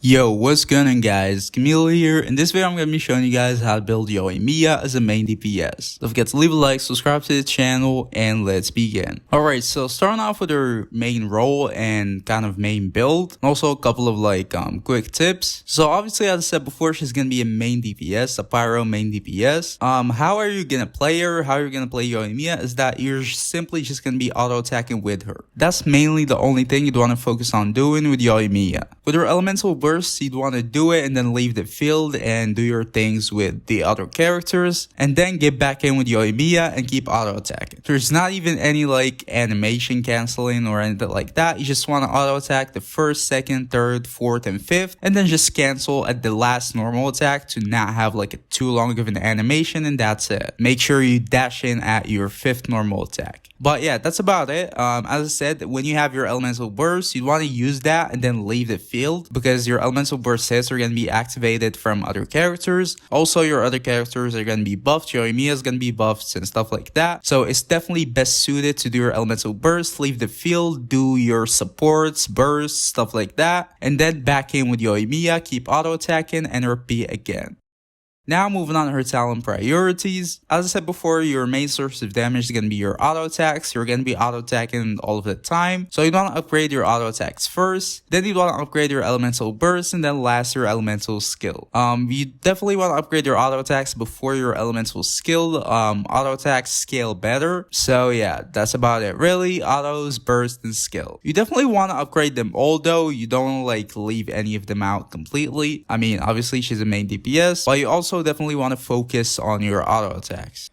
Yo, what's going on guys? Camille here. In this video I'm going to be showing you guys how to build Yoimiya as a main DPS. Don't forget to leave a like, subscribe to the channel, and let's begin. Alright, so starting off with her main role and kind of main build, and also a couple of quick tips. So obviously, as I said before, she's going to be a main DPS, a pyro main DPS. How are you going to play her? How are you going to play Yoimiya is that you're simply just going to be auto attacking with her. That's mainly the only thing you'd want to focus on doing with Yoimiya. With her elemental burst, you'd want to do it and then leave the field and do your things with the other characters and then get back in with Yoimiya and keep auto attacking. There's not even any animation canceling or anything like that. You just want to auto attack the first, second, third, fourth, and fifth, and then just cancel at the last normal attack to not have too long of an animation, and that's it. Make sure you dash in at your fifth normal attack. But yeah, that's about it. As I said, when you have your elemental burst, you want to use that and then leave the field because your elemental burst hits are going to be activated from other characters. Also, your other characters are going to be buffed. Yoimiya is going to be buffed and stuff like that. So it's definitely best suited to do your elemental burst, leave the field, do your supports, bursts, stuff like that, and then back in with Yoimiya, keep auto attacking, and repeat again. Now moving on to her talent priorities. As I said before, your main source of damage is going to be your auto attacks. You're going to be auto attacking all of the time. So you want to upgrade your auto attacks first. Then you want to upgrade your elemental burst, and then last your elemental skill. You definitely want to upgrade your auto attacks before your elemental skill. Auto attacks scale better. So yeah, that's about it really. Autos, burst, and skill. You definitely want to upgrade them all though. You don't leave any of them out completely. I mean, obviously she's a main DPS, but you also definitely want to focus on your auto attacks.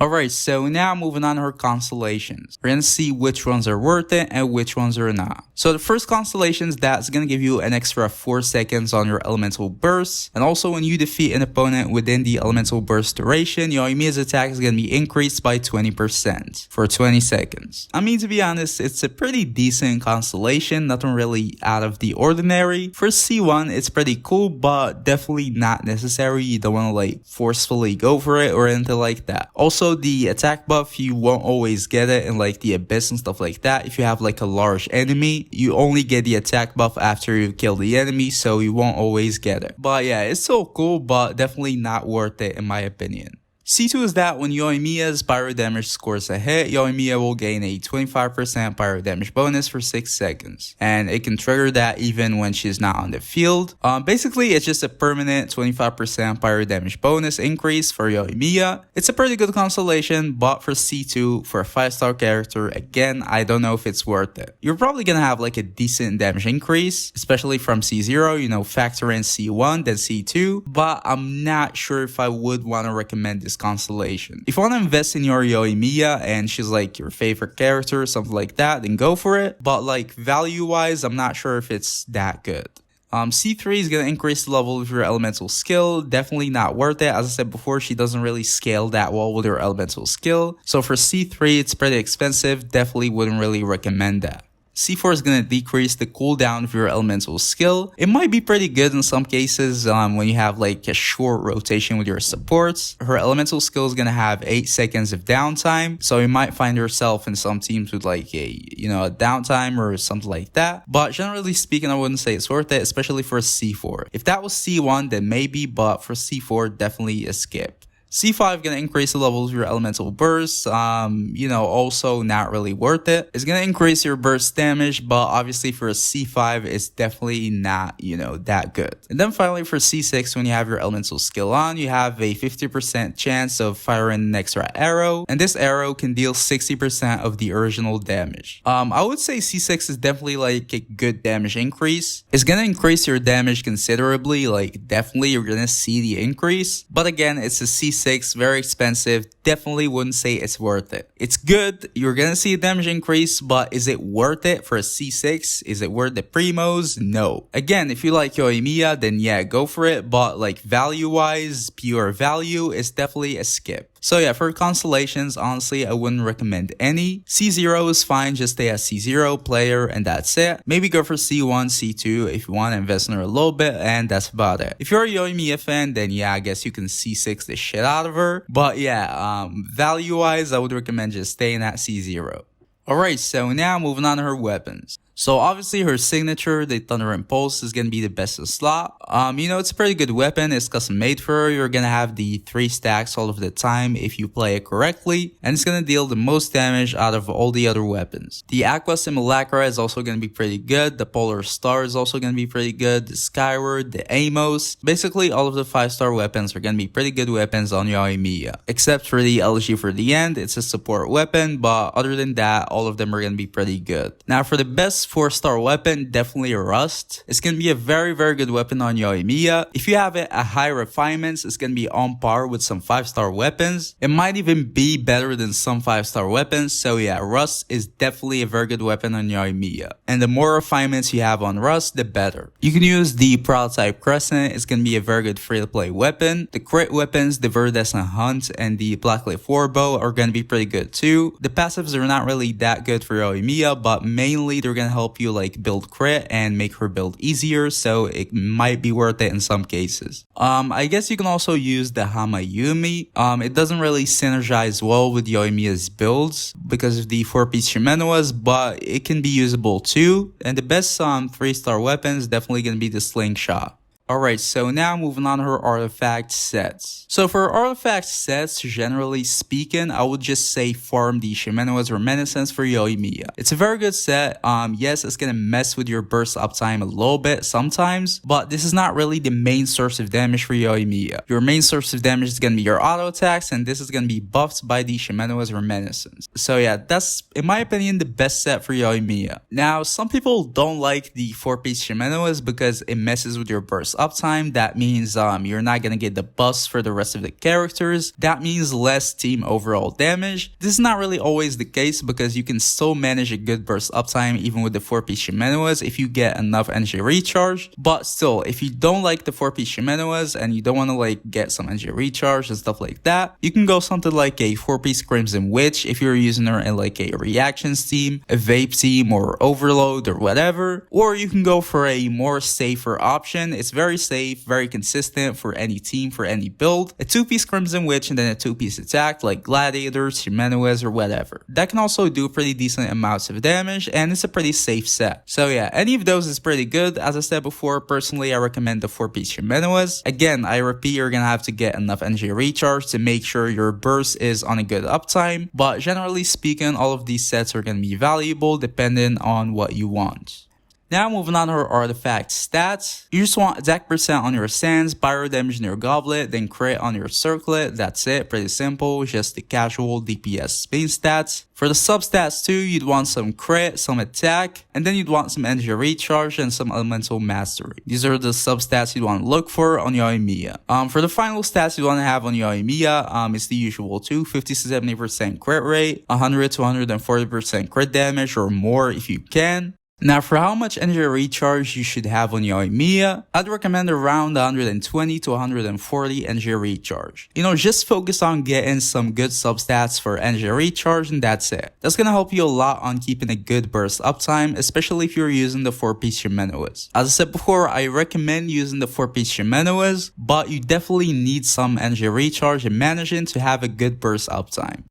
Alright, so now moving on to her constellations. We're going to see which ones are worth it and which ones are not. So the first constellations, that's going to give you an extra 4 seconds on your elemental burst. And also when you defeat an opponent within the elemental burst duration, Yoimiya's attack is going to be increased by 20% for 20 seconds. I mean, to be honest, it's a pretty decent constellation, nothing really out of the ordinary. For C1, it's pretty cool, but definitely not necessary. You don't want to forcefully go for it or anything like that. Also, the attack buff, you won't always get it in the abyss and stuff like that. If you have a large enemy, you only get the attack buff after you kill the enemy, so you won't always get it. But yeah, it's still cool, but definitely not worth it in my opinion. C2 is that when Yoimiya's pyro damage scores a hit, Yoimiya will gain a 25% pyro damage bonus for 6 seconds. And it can trigger that even when she's not on the field. Basically, it's just a permanent 25% pyro damage bonus increase for Yoimiya. It's a pretty good constellation, but for C2, for a 5-star character, again, I don't know if it's worth it. You're probably gonna have a decent damage increase, especially from C0, factor in C1, then C2, but I'm not sure if I would want to recommend this constellation. If you want to invest in your Yoimiya and she's your favorite character or something like that, then go for it. But value wise, I'm not sure if it's that good. C3 is going to increase the level of your elemental skill. Definitely not worth it. As I said before, she doesn't really scale that well with her elemental skill. So for C3, it's pretty expensive. Definitely wouldn't really recommend that. C4 is going to decrease the cooldown of your elemental skill. It might be pretty good in some cases when you have a short rotation with your supports. Her elemental skill is going to have 8 seconds of downtime, so you might find yourself in some teams with a downtime or something like that. But generally speaking, I wouldn't say it's worth it, especially for C4. If that was C1, then maybe, but for C4, definitely a skip. C5 gonna increase the levels of your elemental burst, also not really worth it. It's gonna increase your burst damage, but obviously for a C5, it's definitely not, that good. And then finally for C6, when you have your elemental skill on, you have a 50% chance of firing an extra arrow, and this arrow can deal 60% of the original damage. I would say C6 is definitely a good damage increase. It's gonna increase your damage considerably, definitely you're gonna see the increase, but again, it's a C6, very expensive. Definitely wouldn't say it's worth it. It's good, you're gonna see a damage increase, but is it worth it for a C6? Is it worth the primos? No. Again, if you like Yoimiya, then yeah, go for it, but value wise, pure value, is definitely a skip. So yeah, for constellations, honestly, I wouldn't recommend any. C0 is fine, just stay at C0 player and that's it. Maybe go for C1, C2 if you want to invest in her a little bit, and that's about it. If you're a Yoimiya fan, then yeah, I guess you can C6 the shit out of her. But yeah, value wise, I would recommend just staying at C0. Alright, so now moving on to her weapons. So obviously her signature, the Thunder Impulse, is gonna be the best in slot. It's a pretty good weapon. It's custom made for her. You're gonna have the 3 stacks all of the time if you play it correctly, and it's gonna deal the most damage out of all the other weapons. The Aqua Simulacra is also gonna be pretty good. The Polar Star is also gonna be pretty good. The Skyward, the Amos, basically all of the 5-star weapons are gonna be pretty good weapons on Yoimiya. Except for the LG for the end, it's a support weapon, but other than that, all of them are gonna be pretty good. Now for the best 4-star weapon, definitely Rust. It's gonna be a very good weapon on Yoimiya. If you have it at high refinements, it's gonna be on par with some 5-star weapons. It might even be better than some 5-star weapons. So yeah, Rust is definitely a very good weapon on Yoimiya. And the more refinements you have on Rust, the better. You can use the Prototype Crescent. It's gonna be a very good free-to-play weapon. The crit weapons, the Viridescent Hunt, and the Blacklight Warbow are gonna be pretty good too. The passives are not really that good for Yoimiya, but mainly they're gonna help you like build crit and make her build easier, so it might be worth it in some cases. I guess you can also use the Hamayumi. It doesn't really synergize well with Yoimiya's builds because of the 4-piece Shimenuas, but it can be usable too. And the best 3-star weapon is definitely gonna be the Slingshot. Alright, so now moving on to her artifact sets. So for artifact sets, generally speaking, I would just say farm the Shimenua's Reminiscence for Yoimiya. It's a very good set. Yes, it's gonna mess with your burst uptime a little bit sometimes, but this is not really the main source of damage for Yoimiya. Your main source of damage is gonna be your auto attacks, and this is gonna be buffed by the Shimenua's Reminiscence. So yeah, that's, in my opinion, the best set for Yoimiya. Now, some people don't like the 4-piece Shimenuas because it messes with your burst uptime. That means you're not gonna get the buffs for the rest of the characters. That means less team overall damage. This is not really always the case because you can still manage a good burst uptime even with the 4-piece Shimenuas if you get enough energy recharge. But still, if you don't like the 4-piece Shimenuas and you don't want to like get some energy recharge and stuff like that, you can go something like a 4-piece Crimson Witch if you're using her in like a reactions team, a vape team, or overload or whatever. Or you can go for a more safer option. It's very safe, very consistent for any team, for any build. A 2-piece Crimson Witch and then a 2-piece attack like Gladiators, Shimenuas, or whatever. That can also do pretty decent amounts of damage, and it's a pretty safe set. So yeah, any of those is pretty good. As I said before, personally I recommend the 4-piece Shimenuas. Again, I repeat, you're gonna have to get enough energy recharge to make sure your burst is on a good uptime, but generally speaking, all of these sets are gonna be valuable depending on what you want. Now moving on to her artifact stats. You just want attack percent on your sands, pyro damage in your goblet, then crit on your circlet. That's it, pretty simple, just the casual DPS main stats. For the substats too, you'd want some crit, some attack, and then you'd want some energy recharge and some elemental mastery. These are the substats you'd want to look for on Yoimiya. For the final stats you want to have on Yoimiya, it's the usual too, 50 to 70% crit rate, 100 to 140% crit damage or more if you can. Now for how much energy recharge you should have on Yoimiya, I'd recommend around 120 to 140 energy recharge. Just focus on getting some good substats for energy recharge and that's it. That's gonna help you a lot on keeping a good burst uptime, especially if you're using the 4-piece Shimenuas. As I said before, I recommend using the 4-piece Shimenuas, but you definitely need some energy recharge and managing to have a good burst uptime.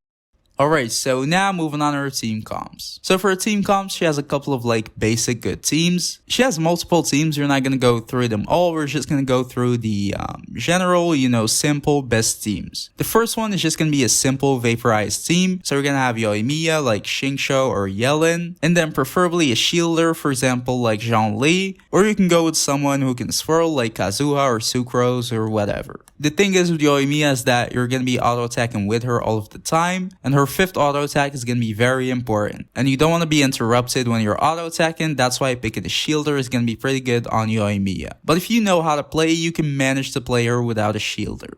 Alright, so now moving on to her team comps. So for her team comps, she has a couple of like basic good teams. She has multiple teams. We're not going to go through them all. We're just going to go through the general, simple best teams. The first one is just going to be a simple vaporized team. So we're going to have Yoimiya like Xingqiu or Yellen, and then preferably a shielder, for example, like Zhongli, or you can go with someone who can swirl like Kazuha or Sucrose or whatever. The thing is with Yoimiya is that you're going to be auto attacking with her all of the time, and her 5th auto attack is going to be very important, and you don't want to be interrupted when you're auto attacking. That's why picking the shielder is going to be pretty good on Yoimiya. But if you know how to play, you can manage to play her without a shielder.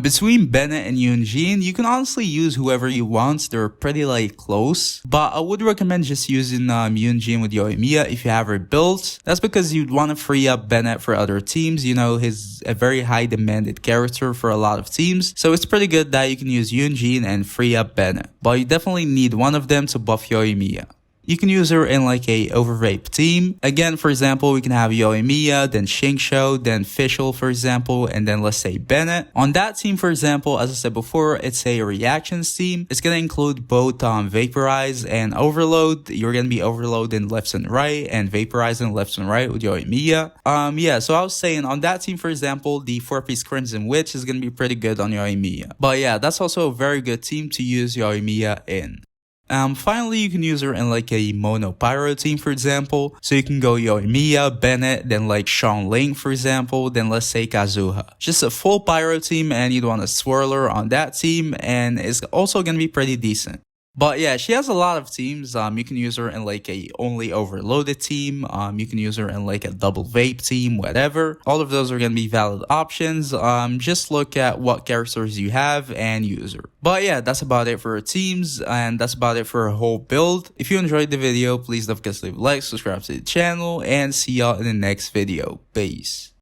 Between Bennett and Yunjin, you can honestly use whoever you want. They're pretty close, but I would recommend just using Yunjin with Yoimiya if you have her built. That's because you'd want to free up Bennett for other teams. He's a very high demanded character for a lot of teams, so it's pretty good that you can use Yunjin and free up Bennett. But you definitely need one of them to buff Yoimiya. You can use her in like a overvape team. Again, for example, we can have Yoimiya, then Shingsho, then Fischl, for example, and then let's say Bennett. On that team, for example, as I said before, it's a reactions team. It's gonna include both Vaporize and Overload. You're gonna be overloading left and right and vaporizing left and right with Yoimiya. Yeah, so I was saying on that team, for example, the 4-piece Crimson Witch is gonna be pretty good on Yoimiya. But yeah, that's also a very good team to use Yoimiya in. Finally, you can use her in like a mono pyro team, for example. So you can go Yoimiya, Bennett, then like Sean Ling, for example, then let's say Kazuha. Just a full pyro team, and you'd want a swirler on that team, and it's also gonna be pretty decent. But yeah, she has a lot of teams. You can use her in like a only overloaded team. You can use her in like a double vape team, whatever. All of those are going to be valid options. Just look at what characters you have and use her. But yeah, that's about it for her teams, and that's about it for her whole build. If you enjoyed the video, please don't forget to leave a like, subscribe to the channel, and see y'all in the next video. Peace.